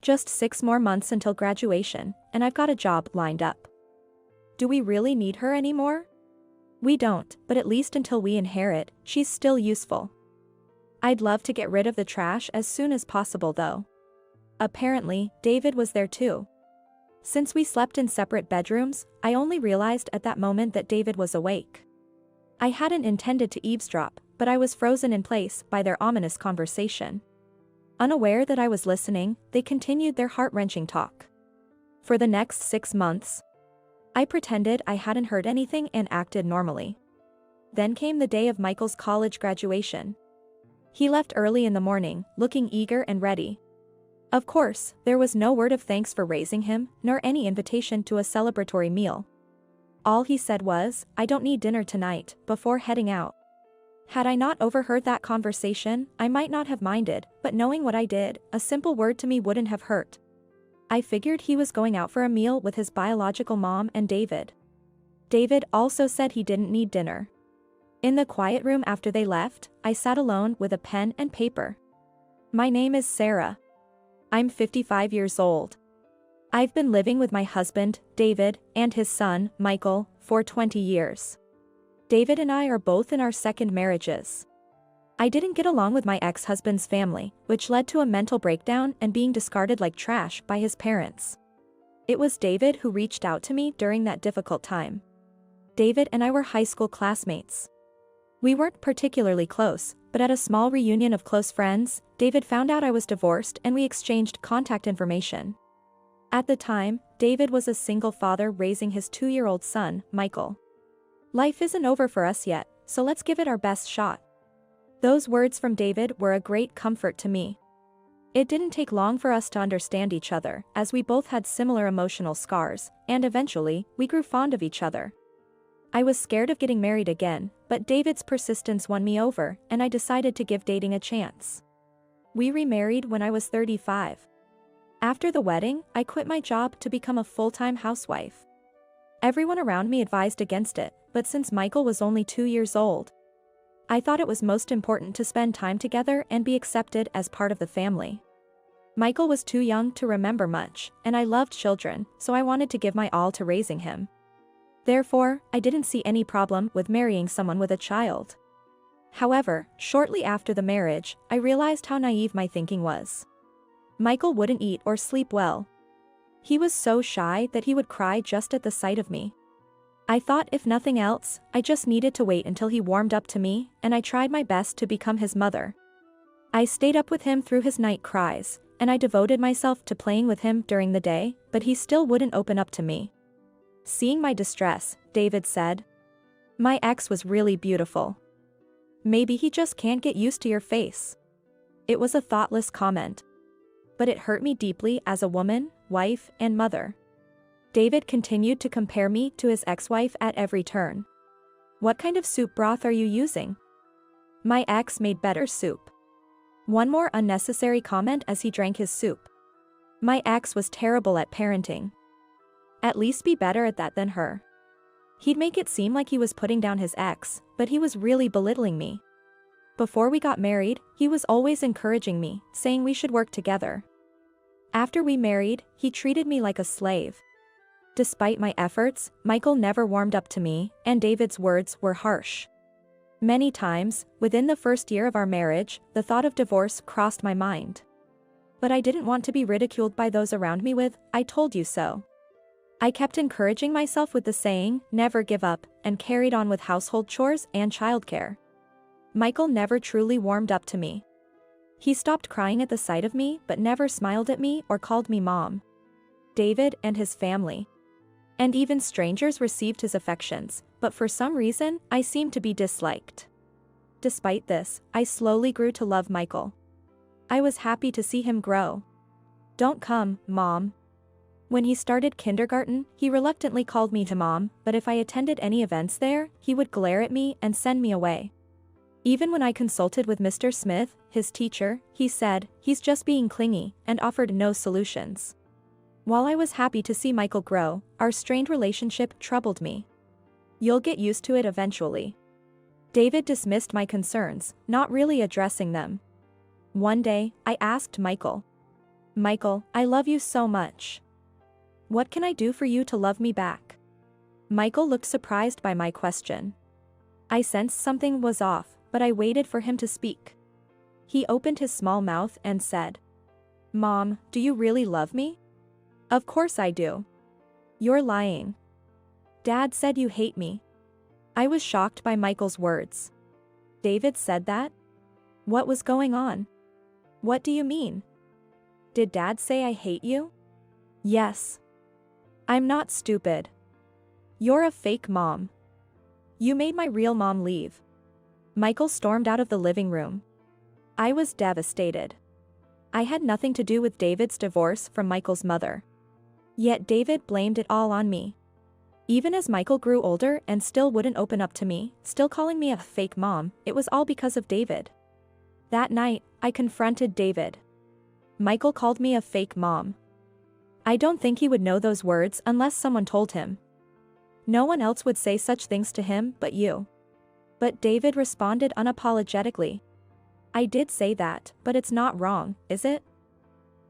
Just 6 more months until graduation, and I've got a job lined up. Do we really need her anymore? We don't, but at least until we inherit, she's still useful. I'd love to get rid of the trash as soon as possible though. Apparently, David was there too. Since we slept in separate bedrooms, I only realized at that moment that David was awake. I hadn't intended to eavesdrop, but I was frozen in place by their ominous conversation. Unaware that I was listening, they continued their heart-wrenching talk. For the next 6 months, I pretended I hadn't heard anything and acted normally. Then came the day of Michael's college graduation. He left early in the morning, looking eager and ready. Of course, there was no word of thanks for raising him, nor any invitation to a celebratory meal. All he said was, "I don't need dinner tonight," before heading out. Had I not overheard that conversation, I might not have minded, but knowing what I did, a simple word to me wouldn't have hurt. I figured he was going out for a meal with his biological mom and David. David also said he didn't need dinner. In the quiet room after they left, I sat alone with a pen and paper. My name is Sarah. I'm 55 years old. I've been living with my husband, David, and his son, Michael, for 20 years. David and I are both in our second marriages. I didn't get along with my ex-husband's family, which led to a mental breakdown and being discarded like trash by his parents. It was David who reached out to me during that difficult time. David and I were high school classmates. We weren't particularly close, but at a small reunion of close friends, David found out I was divorced and we exchanged contact information. At the time, David was a single father raising his 2-year-old son, Michael. Life isn't over for us yet, so let's give it our best shot. Those words from David were a great comfort to me. It didn't take long for us to understand each other, as we both had similar emotional scars, and eventually, we grew fond of each other. I was scared of getting married again, but David's persistence won me over, and I decided to give dating a chance. We remarried when I was 35. After the wedding, I quit my job to become a full-time housewife. Everyone around me advised against it, but since Michael was only 2 years old, I thought it was most important to spend time together and be accepted as part of the family. Michael was too young to remember much, and I loved children, so I wanted to give my all to raising him. Therefore, I didn't see any problem with marrying someone with a child. However, shortly after the marriage, I realized how naive my thinking was. Michael wouldn't eat or sleep well. He was so shy that he would cry just at the sight of me. I thought if nothing else, I just needed to wait until he warmed up to me, and I tried my best to become his mother. I stayed up with him through his night cries, and I devoted myself to playing with him during the day, but he still wouldn't open up to me. Seeing my distress, David said, "My ex was really beautiful. Maybe he just can't get used to your face." It was a thoughtless comment, but it hurt me deeply as a woman, wife, and mother. David continued to compare me to his ex-wife at every turn. "What kind of soup broth are you using?" My ex made better soup. One more unnecessary comment as he drank his soup. My ex was terrible at parenting. At least be better at that than her. He'd make it seem like he was putting down his ex, but he was really belittling me. Before we got married, he was always encouraging me, saying we should work together. After we married, he treated me like a slave. Despite my efforts, Michael never warmed up to me, and David's words were harsh. Many times, within the first year of our marriage, the thought of divorce crossed my mind. But I didn't want to be ridiculed by those around me with, "I told you so." I kept encouraging myself with the saying, "Never give up," and carried on with household chores and childcare. Michael never truly warmed up to me. He stopped crying at the sight of me but never smiled at me or called me mom. David and his family, and even strangers, received his affections, but for some reason, I seemed to be disliked. Despite this, I slowly grew to love Michael. I was happy to see him grow. "Don't come, Mom." When he started kindergarten, he reluctantly called me to Mom, but if I attended any events there, he would glare at me and send me away. Even when I consulted with Mr. Smith, his teacher, he said, "He's just being clingy," and offered no solutions. While I was happy to see Michael grow, our strained relationship troubled me. "You'll get used to it eventually." David dismissed my concerns, not really addressing them. One day, I asked Michael, Michael, I love you so much. What can I do for you to love me back? Michael looked surprised by my question. I sensed something was off, but I waited for him to speak. He opened his small mouth and said, Mom, do you really love me? Of course I do. You're lying. Dad said you hate me. I was shocked by Michael's words. David said that? What was going on? What do you mean? Did Dad say I hate you? Yes. I'm not stupid. You're a fake mom. You made my real mom leave. Michael stormed out of the living room. I was devastated. I had nothing to do with David's divorce from Michael's mother. Yet David blamed it all on me. Even as Michael grew older and still wouldn't open up to me, still calling me a fake mom, it was all because of David. That night, I confronted David. Michael called me a fake mom. I don't think he would know those words unless someone told him. No one else would say such things to him but you. But David responded unapologetically. I did say that, but it's not wrong, is it?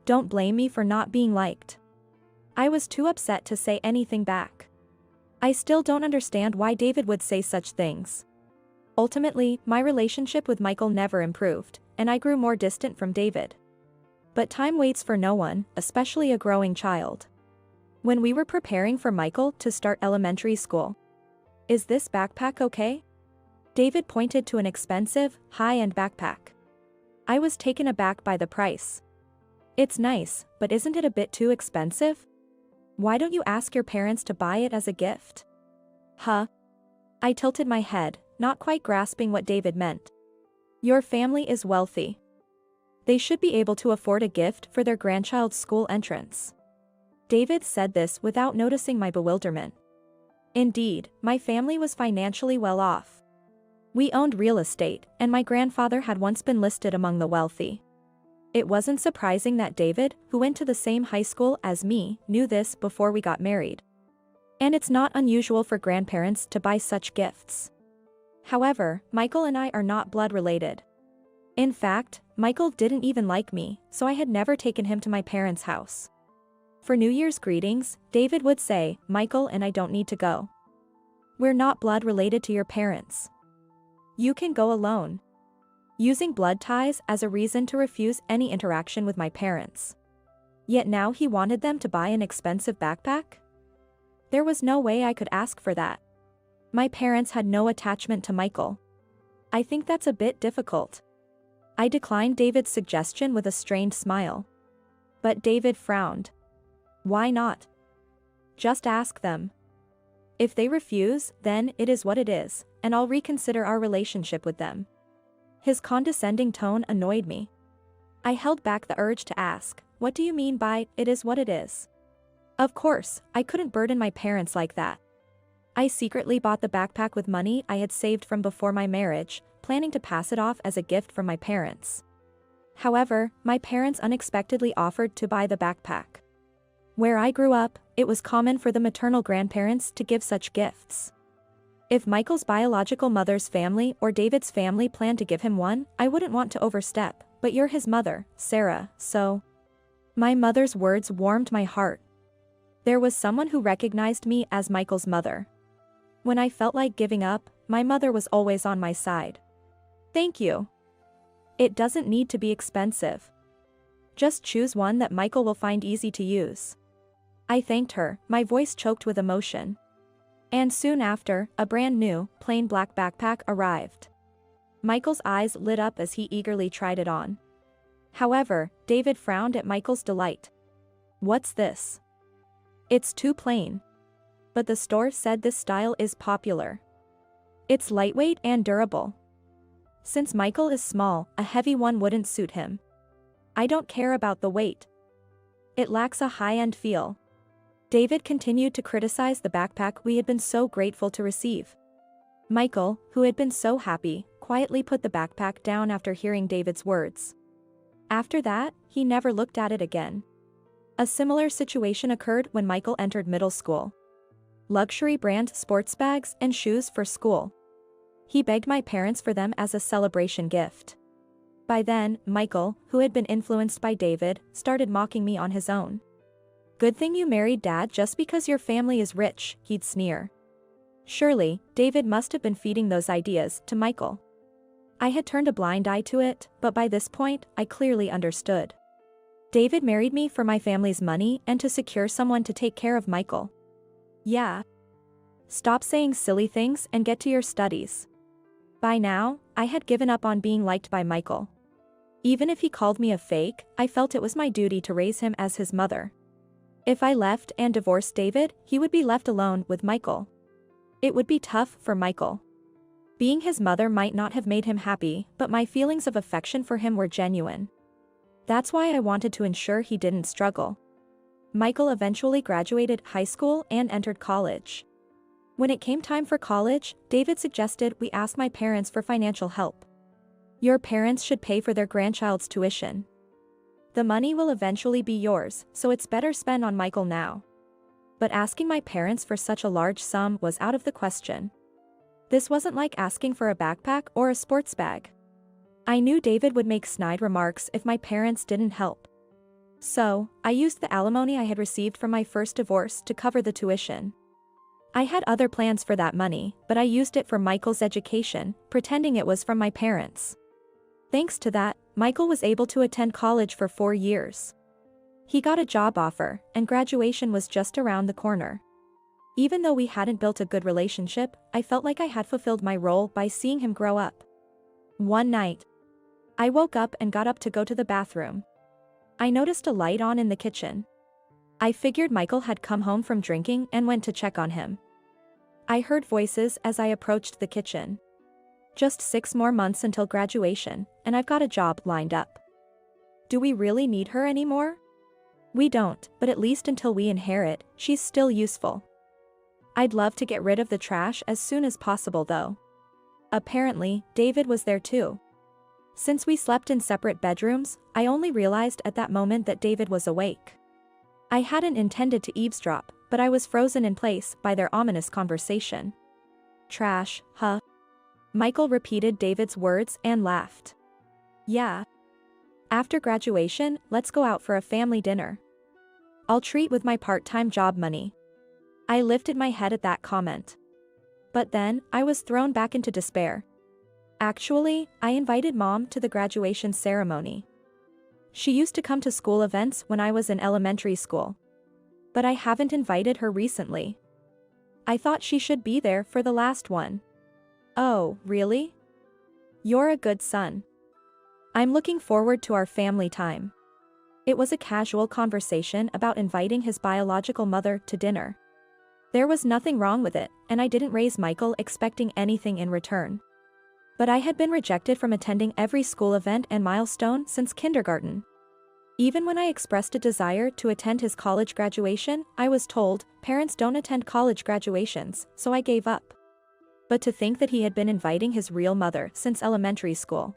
Don't blame me for not being liked. I was too upset to say anything back. I still don't understand why David would say such things. Ultimately, my relationship with Michael never improved, and I grew more distant from David. But time waits for no one, especially a growing child. When we were preparing for Michael to start elementary school. Is this backpack okay? David pointed to an expensive, high-end backpack. I was taken aback by the price. It's nice, but isn't it a bit too expensive? Why don't you ask your parents to buy it as a gift? Huh? I tilted my head, not quite grasping what David meant. Your family is wealthy. They should be able to afford a gift for their grandchild's school entrance. David said this without noticing my bewilderment. Indeed, my family was financially well off. We owned real estate, and my grandfather had once been listed among the wealthy. It wasn't surprising that David, who went to the same high school as me, knew this before we got married. And it's not unusual for grandparents to buy such gifts. However, Michael and I are not blood related. In fact, Michael didn't even like me, so I had never taken him to my parents' house. For New Year's greetings, David would say, Michael and I don't need to go. We're not blood related to your parents. You can go alone. Using blood ties as a reason to refuse any interaction with my parents. Yet now he wanted them to buy an expensive backpack? There was no way I could ask for that. My parents had no attachment to Michael. I think that's a bit difficult. I declined David's suggestion with a strained smile. But David frowned. Why not? Just ask them. If they refuse, then it is what it is, and I'll reconsider our relationship with them. His condescending tone annoyed me. I held back the urge to ask, what do you mean by, it is what it is? Of course, I couldn't burden my parents like that. I secretly bought the backpack with money I had saved from before my marriage, planning to pass it off as a gift from my parents. However, my parents unexpectedly offered to buy the backpack. Where I grew up, it was common for the maternal grandparents to give such gifts. If Michael's biological mother's family or David's family planned to give him one, I wouldn't want to overstep, but you're his mother, Sarah, so. My mother's words warmed my heart. There was someone who recognized me as Michael's mother. When I felt like giving up, my mother was always on my side. Thank you. It doesn't need to be expensive. Just choose one that Michael will find easy to use. I thanked her, my voice choked with emotion. And soon after, a brand new, plain black backpack arrived. Michael's eyes lit up as he eagerly tried it on. However, David frowned at Michael's delight. What's this? It's too plain. But the store said this style is popular. It's lightweight and durable. Since Michael is small, a heavy one wouldn't suit him. I don't care about the weight. It lacks a high-end feel. David continued to criticize the backpack we had been so grateful to receive. Michael, who had been so happy, quietly put the backpack down after hearing David's words. After that, he never looked at it again. A similar situation occurred when Michael entered middle school. Luxury brand sports bags and shoes for school. He begged my parents for them as a celebration gift. By then, Michael, who had been influenced by David, started mocking me on his own. "Good thing you married Dad just because your family is rich," he'd sneer. Surely, David must have been feeding those ideas to Michael. I had turned a blind eye to it, but by this point, I clearly understood. David married me for my family's money and to secure someone to take care of Michael. Yeah. Stop saying silly things and get to your studies. By now, I had given up on being liked by Michael. Even if he called me a fake, I felt it was my duty to raise him as his mother. If I left and divorced David, he would be left alone with Michael. It would be tough for Michael. Being his mother might not have made him happy, but my feelings of affection for him were genuine. That's why I wanted to ensure he didn't struggle. Michael eventually graduated high school and entered college. When it came time for college, David suggested we ask my parents for financial help. "Your parents should pay for their grandchild's tuition. The money will eventually be yours, so it's better spent on Michael now." But asking my parents for such a large sum was out of the question. This wasn't like asking for a backpack or a sports bag. I knew David would make snide remarks if my parents didn't help. So, I used the alimony I had received from my first divorce to cover the tuition. I had other plans for that money, but I used it for Michael's education, pretending it was from my parents. Thanks to that, Michael was able to attend college for 4 years. He got a job offer, and graduation was just around the corner. Even though we hadn't built a good relationship, I felt like I had fulfilled my role by seeing him grow up. One night, I woke up and got up to go to the bathroom. I noticed a light on in the kitchen. I figured Michael had come home from drinking and went to check on him. I heard voices as I approached the kitchen. Just 6 more months until graduation, and I've got a job lined up. Do we really need her anymore? We don't, but at least until we inherit, she's still useful. I'd love to get rid of the trash as soon as possible though. Apparently, David was there too. Since we slept in separate bedrooms, I only realized at that moment that David was awake. I hadn't intended to eavesdrop, but I was frozen in place by their ominous conversation. "Trash, huh?" Michael repeated David's words and laughed. "Yeah. After graduation, let's go out for a family dinner. I'll treat with my part-time job money." I lifted my head at that comment. But then, I was thrown back into despair. Actually, I invited Mom to the graduation ceremony. She used to come to school events when I was in elementary school. But I haven't invited her recently. I thought she should be there for the last one. Oh, really? You're a good son. I'm looking forward to our family time. It was a casual conversation about inviting his biological mother to dinner. There was nothing wrong with it, and I didn't raise Michael expecting anything in return. But I had been rejected from attending every school event and milestone since kindergarten. Even when I expressed a desire to attend his college graduation, I was told, parents don't attend college graduations, so I gave up. But to think that he had been inviting his real mother since elementary school.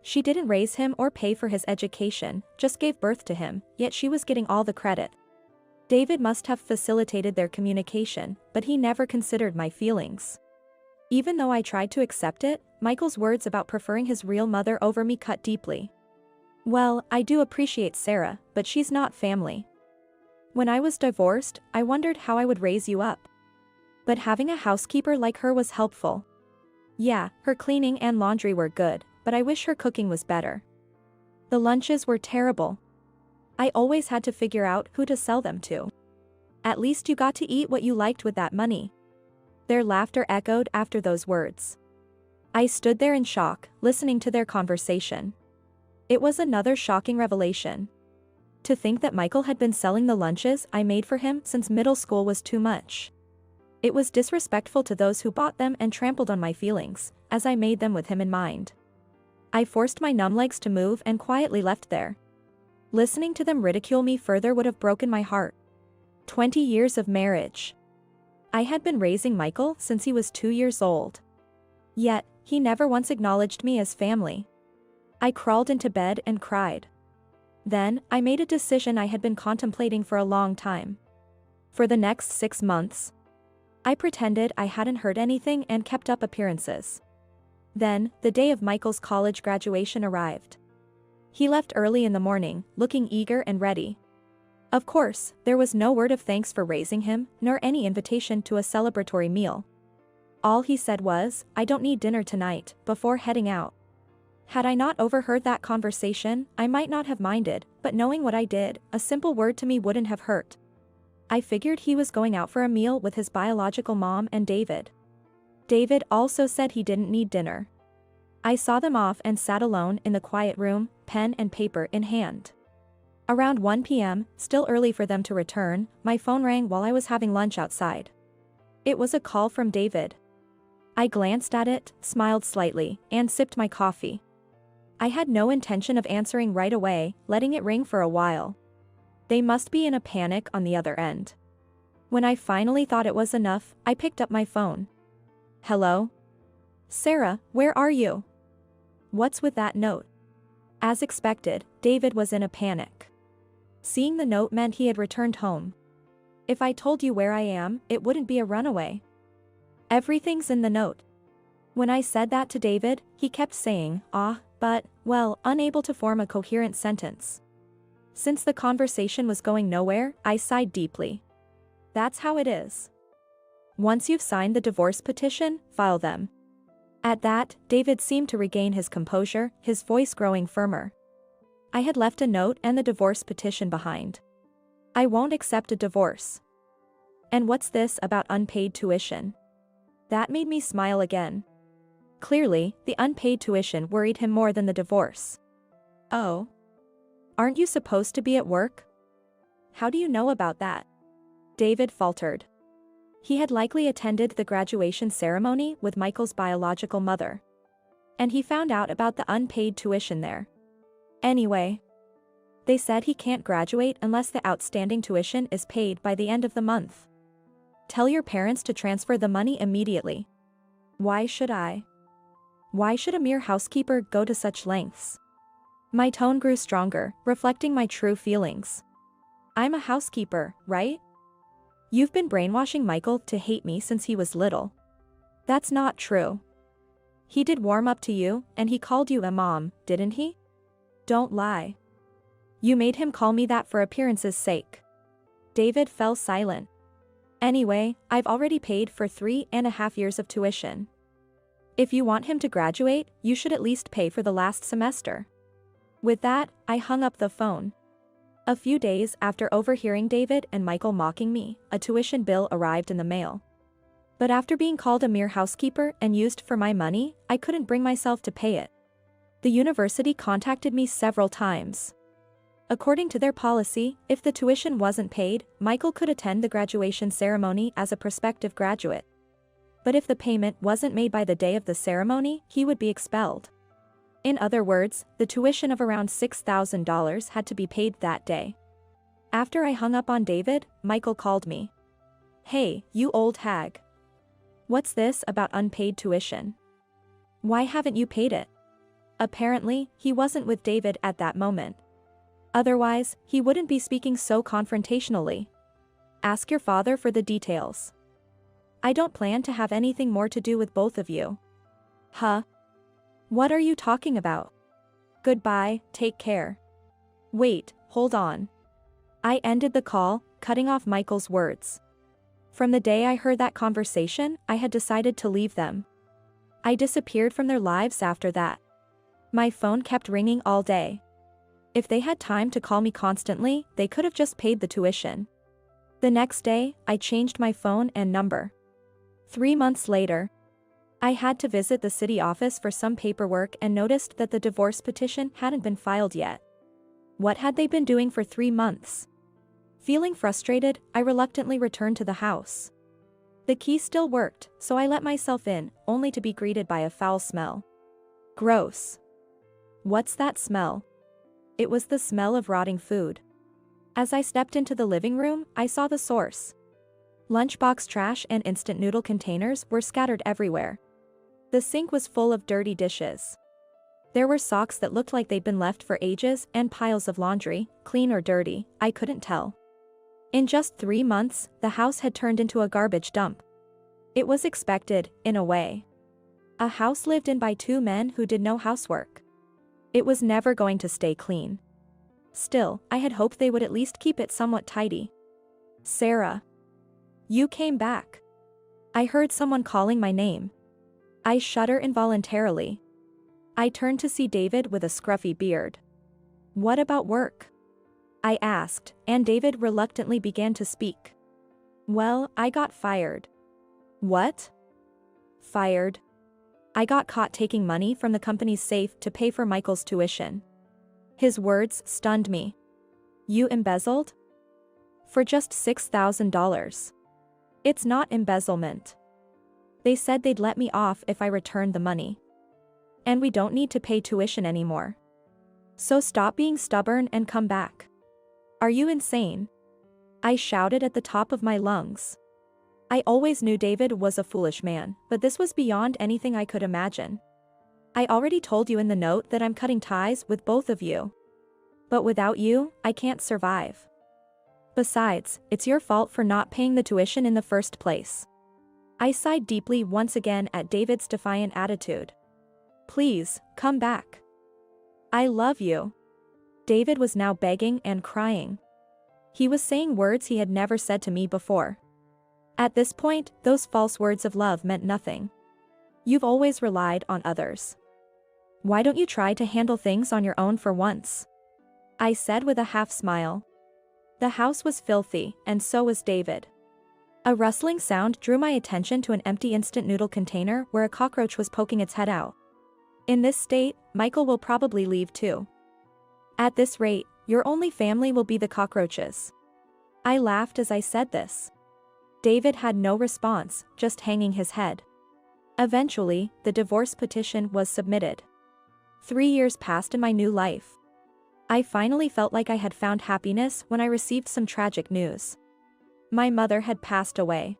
She didn't raise him or pay for his education, just gave birth to him, yet she was getting all the credit. David must have facilitated their communication, but he never considered my feelings. Even though I tried to accept it, Michael's words about preferring his real mother over me cut deeply. Well, I do appreciate Sarah, but she's not family. When I was divorced, I wondered how I would raise you up. But having a housekeeper like her was helpful. Yeah, her cleaning and laundry were good, but I wish her cooking was better. The lunches were terrible. I always had to figure out who to sell them to. At least you got to eat what you liked with that money. Their laughter echoed after those words. I stood there in shock, listening to their conversation. It was another shocking revelation. To think that Michael had been selling the lunches I made for him since middle school was too much. It was disrespectful to those who bought them and trampled on my feelings, as I made them with him in mind. I forced my numb legs to move and quietly left there. Listening to them ridicule me further would have broken my heart. 20 years of marriage. I had been raising Michael since he was 2 years old. Yet, he never once acknowledged me as family. I crawled into bed and cried. Then, I made a decision I had been contemplating for a long time. For the next 6 months, I pretended I hadn't heard anything and kept up appearances. Then, the day of Michael's college graduation arrived. He left early in the morning, looking eager and ready. Of course, there was no word of thanks for raising him, nor any invitation to a celebratory meal. All he said was, "I don't need dinner tonight," before heading out. Had I not overheard that conversation, I might not have minded, but knowing what I did, a simple word to me wouldn't have hurt. I figured he was going out for a meal with his biological mom and David. David also said he didn't need dinner. I saw them off and sat alone in the quiet room, pen and paper in hand. Around 1 p.m., still early for them to return, my phone rang while I was having lunch outside. It was a call from David. I glanced at it, smiled slightly, and sipped my coffee. I had no intention of answering right away, letting it ring for a while. They must be in a panic on the other end. When I finally thought it was enough, I picked up my phone. "Hello? Sarah, where are you? What's with that note?" As expected, David was in a panic. Seeing the note meant he had returned home. "If I told you where I am, it wouldn't be a runaway. Everything's in the note." When I said that to David, he kept saying, but, well, unable to form a coherent sentence. Since the conversation was going nowhere, I sighed deeply. That's how it is. Once you've signed the divorce petition, file them. At that, David seemed to regain his composure, his voice growing firmer. I had left a note and the divorce petition behind. I won't accept a divorce. And what's this about unpaid tuition? That made me smile again. Clearly, the unpaid tuition worried him more than the divorce. "Oh. Aren't you supposed to be at work? How do you know about that?" David faltered. He had likely attended the graduation ceremony with Michael's biological mother. And he found out about the unpaid tuition there. Anyway, they said he can't graduate unless the outstanding tuition is paid by the end of the month. Tell your parents to transfer the money immediately. Why should I? Why should a mere housekeeper go to such lengths? My tone grew stronger, reflecting my true feelings. I'm a housekeeper, right? You've been brainwashing Michael to hate me since he was little. That's not true. He did warm up to you, and he called you a mom, didn't he? Don't lie. You made him call me that for appearance's sake. David fell silent. Anyway, I've already paid for 3.5 years of tuition. If you want him to graduate, you should at least pay for the last semester. With that, I hung up the phone. A few days after overhearing David and Michael mocking me, a tuition bill arrived in the mail. But after being called a mere housekeeper and used for my money, I couldn't bring myself to pay it. The university contacted me several times. According to their policy, if the tuition wasn't paid, Michael could attend the graduation ceremony as a prospective graduate. But if the payment wasn't made by the day of the ceremony, he would be expelled. In other words, the tuition of around $6,000 had to be paid that day. After I hung up on David, Michael called me. "Hey, you old hag. What's this about unpaid tuition? Why haven't you paid it?" Apparently, he wasn't with David at that moment. Otherwise, he wouldn't be speaking so confrontationally. Ask your father for the details. I don't plan to have anything more to do with both of you. Huh? What are you talking about? Goodbye, take care. Wait, hold on. I ended the call, cutting off Michael's words. From the day I heard that conversation, I had decided to leave them. I disappeared from their lives after that. My phone kept ringing all day. If they had time to call me constantly, they could have just paid the tuition. The next day, I changed my phone and number. 3 months later, I had to visit the city office for some paperwork and noticed that the divorce petition hadn't been filed yet. What had they been doing for 3 months? Feeling frustrated, I reluctantly returned to the house. The key still worked, so I let myself in, only to be greeted by a foul smell. Gross. What's that smell? It was the smell of rotting food. As I stepped into the living room, I saw the source. Lunchbox trash and instant noodle containers were scattered everywhere. The sink was full of dirty dishes. There were socks that looked like they'd been left for ages and piles of laundry, clean or dirty, I couldn't tell. In just 3 months, the house had turned into a garbage dump. It was expected, in a way. A house lived in by two men who did no housework. It was never going to stay clean. Still, I had hoped they would at least keep it somewhat tidy. Sarah. You came back. I heard someone calling my name. I shudder involuntarily. I turned to see David with a scruffy beard. What about work? I asked, and David reluctantly began to speak. Well, I got fired. What? Fired. I got caught taking money from the company's safe to pay for Michael's tuition. His words stunned me. You embezzled? For just $6,000. It's not embezzlement. They said they'd let me off if I returned the money. And we don't need to pay tuition anymore. So stop being stubborn and come back. Are you insane? I shouted at the top of my lungs. I always knew David was a foolish man, but this was beyond anything I could imagine. I already told you in the note that I'm cutting ties with both of you. But without you, I can't survive. Besides, it's your fault for not paying the tuition in the first place. I sighed deeply once again at David's defiant attitude. Please, come back. I love you. David was now begging and crying. He was saying words he had never said to me before. At this point, those false words of love meant nothing. You've always relied on others. Why don't you try to handle things on your own for once? I said with a half smile. The house was filthy, and so was David. A rustling sound drew my attention to an empty instant noodle container where a cockroach was poking its head out. In this state, Michael will probably leave too. At this rate, your only family will be the cockroaches. I laughed as I said this. David had no response, just hanging his head. Eventually, the divorce petition was submitted. 3 years passed in my new life. I finally felt like I had found happiness when I received some tragic news. My mother had passed away.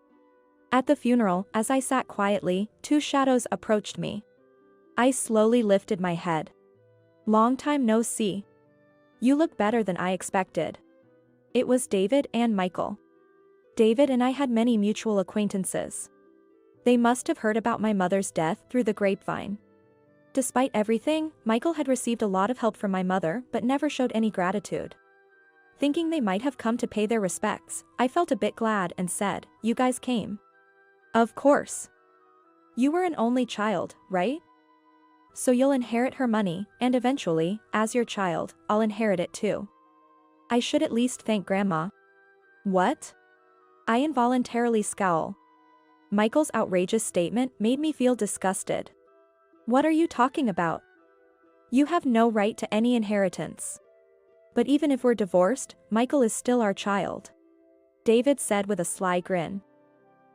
At the funeral, as I sat quietly, two shadows approached me. I slowly lifted my head. Long time no see. You look better than I expected. It was David and Michael. David and I had many mutual acquaintances. They must have heard about my mother's death through the grapevine. Despite everything, Michael had received a lot of help from my mother but never showed any gratitude. Thinking they might have come to pay their respects, I felt a bit glad and said, "You guys came." "Of course. You were an only child, right? So you'll inherit her money, and eventually, as your child, I'll inherit it too. I should at least thank Grandma." "What?" I involuntarily scowl. Michael's outrageous statement made me feel disgusted. "What are you talking about? You have no right to any inheritance. But even if we're divorced, Michael is still our child," David said with a sly grin.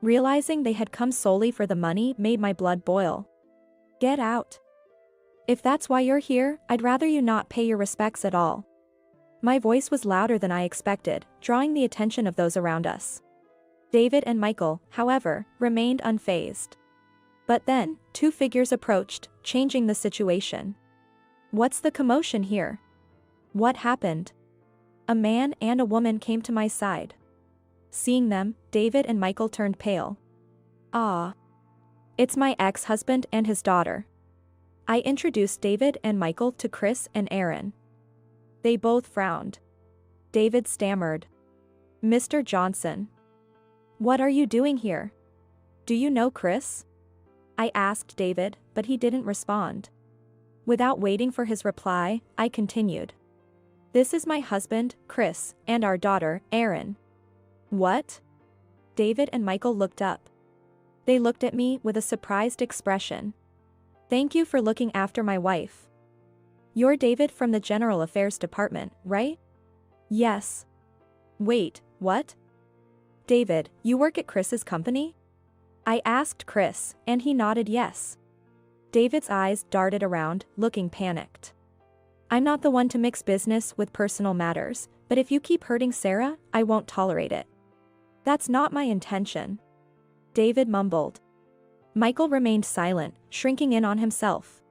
Realizing they had come solely for the money made my blood boil. "Get out. If that's why you're here, I'd rather you not pay your respects at all." My voice was louder than I expected, drawing the attention of those around us. David and Michael, however, remained unfazed. But then, two figures approached, changing the situation. "What's the commotion here? What happened?" A man and a woman came to my side. Seeing them, David and Michael turned pale. "Ah. It's my ex-husband and his daughter." I introduced David and Michael to Chris and Aaron. They both frowned. David stammered. "Mr. Johnson. What are you doing here? Do you know Chris?" I asked David, but he didn't respond. Without waiting for his reply, I continued. "This is my husband, Chris, and our daughter, Erin." "What?" David and Michael looked up. They looked at me with a surprised expression. "Thank you for looking after my wife. You're David from the General Affairs Department, right?" "Yes." "Wait, what? David, you work at Chris's company?" I asked Chris, and he nodded yes. David's eyes darted around, looking panicked. "I'm not the one to mix business with personal matters, but if you keep hurting Sarah, I won't tolerate it." "That's not my intention," David mumbled. Michael remained silent, shrinking in on himself.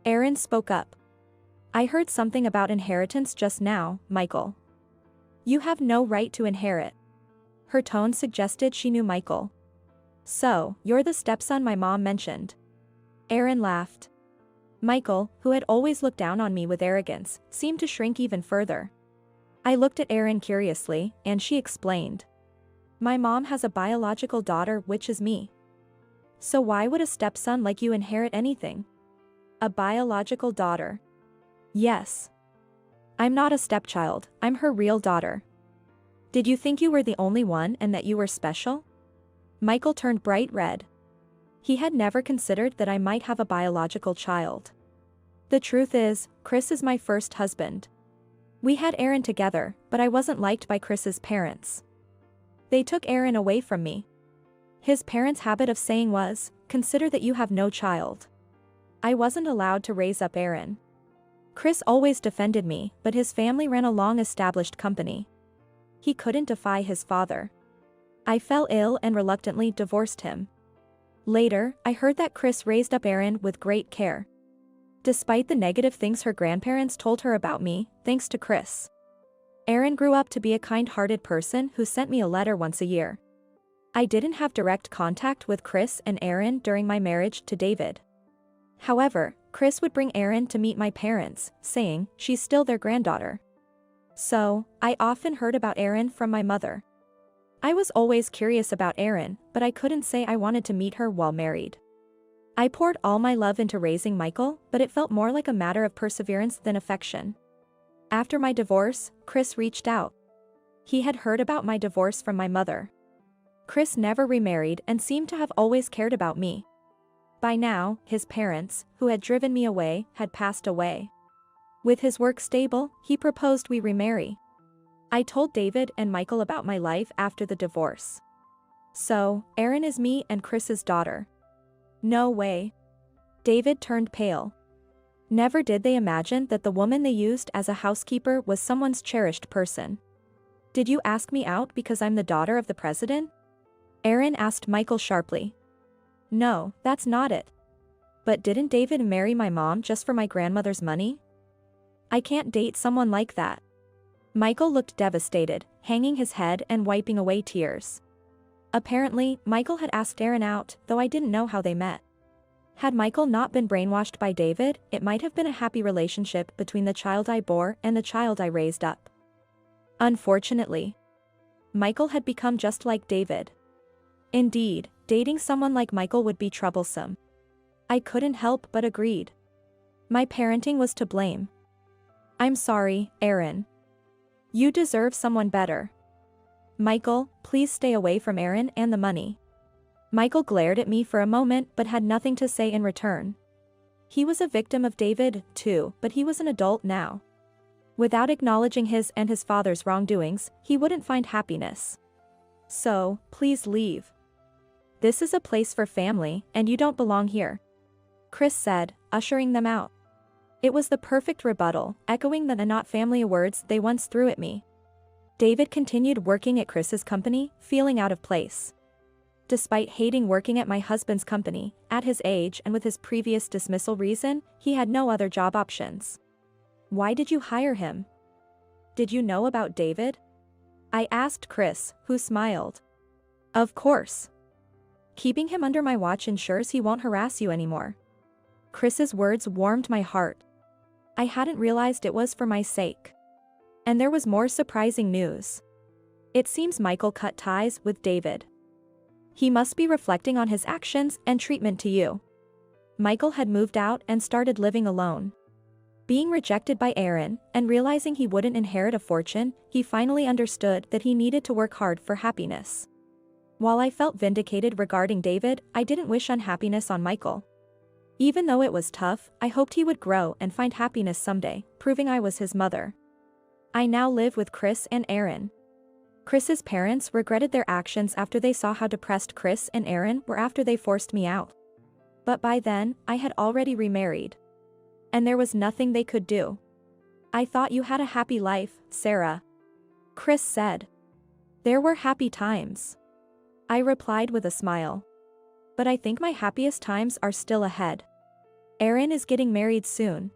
Aaron spoke up. "I heard something about inheritance just now, Michael. You have no right to inherit." Her tone suggested she knew Michael. "So, you're the stepson my mom mentioned." Aaron laughed. Michael, who had always looked down on me with arrogance, seemed to shrink even further. I looked at Aaron curiously, and she explained. My mom has a biological daughter, which is me. So why would a stepson like you inherit anything? A biological daughter. Yes. I'm not a stepchild, I'm her real daughter. Did you think you were the only one and that you were special? Michael turned bright red. He had never considered that I might have a biological child. The truth is, Chris is my first husband. We had Aaron together, but I wasn't liked by Chris's parents. They took Aaron away from me. His parents' habit of saying was, consider that you have no child. I wasn't allowed to raise up Aaron. Chris always defended me, but his family ran a long-established company. He couldn't defy his father. I fell ill and reluctantly divorced him. Later, I heard that Chris raised up Aaron with great care. Despite the negative things her grandparents told her about me, thanks to Chris. Aaron grew up to be a kind-hearted person who sent me a letter once a year. I didn't have direct contact with Chris and Aaron during my marriage to David. However, Chris would bring Aaron to meet my parents, saying, she's still their granddaughter. So, I often heard about Aaron from my mother. I was always curious about Aaron, but I couldn't say I wanted to meet her while married. I poured all my love into raising Michael, but it felt more like a matter of perseverance than affection. After my divorce, Chris reached out. He had heard about my divorce from my mother. Chris never remarried and seemed to have always cared about me. By now, his parents, who had driven me away, had passed away. With his work stable, he proposed we remarry. I told David and Michael about my life after the divorce. So, Aaron is me and Chris's daughter. No way. David turned pale. Never did they imagine that the woman they used as a housekeeper was someone's cherished person. Did you ask me out because I'm the daughter of the president? Aaron asked Michael sharply. No, that's not it. But didn't David marry my mom just for my grandmother's money? I can't date someone like that. Michael looked devastated, hanging his head and wiping away tears. Apparently, Michael had asked Aaron out, though I didn't know how they met. Had Michael not been brainwashed by David, it might have been a happy relationship between the child I bore and the child I raised up. Unfortunately, Michael had become just like David. Indeed, dating someone like Michael would be troublesome. I couldn't help but agreed. My parenting was to blame. I'm sorry, Aaron. You deserve someone better. Michael, please stay away from Aaron and the money. Michael glared at me for a moment but had nothing to say in return. He was a victim of David, too, but he was an adult now. Without acknowledging his and his father's wrongdoings, he wouldn't find happiness. So, please leave. This is a place for family, and you don't belong here. Chris said, ushering them out. It was the perfect rebuttal, echoing the not family words they once threw at me. David continued working at Chris's company, feeling out of place. Despite hating working at my husband's company, at his age and with his previous dismissal reason, he had no other job options. Why did you hire him? Did you know about David? I asked Chris, who smiled. Of course. Keeping him under my watch ensures he won't harass you anymore. Chris's words warmed my heart. I hadn't realized it was for my sake. And there was more surprising news. It seems Michael cut ties with David. He must be reflecting on his actions and treatment to you. Michael had moved out and started living alone. Being rejected by Aaron, and realizing he wouldn't inherit a fortune, he finally understood that he needed to work hard for happiness. While I felt vindicated regarding David, I didn't wish unhappiness on Michael. Even though it was tough, I hoped he would grow and find happiness someday, proving I was his mother. I now live with Chris and Aaron. Chris's parents regretted their actions after they saw how depressed Chris and Aaron were after they forced me out. But by then, I had already remarried. And there was nothing they could do. I thought you had a happy life, Sarah. Chris said. There were happy times. I replied with a smile. But I think my happiest times are still ahead. Aaron is getting married soon.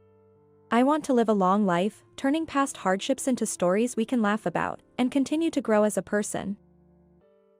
I want to live a long life, turning past hardships into stories we can laugh about, and continue to grow as a person.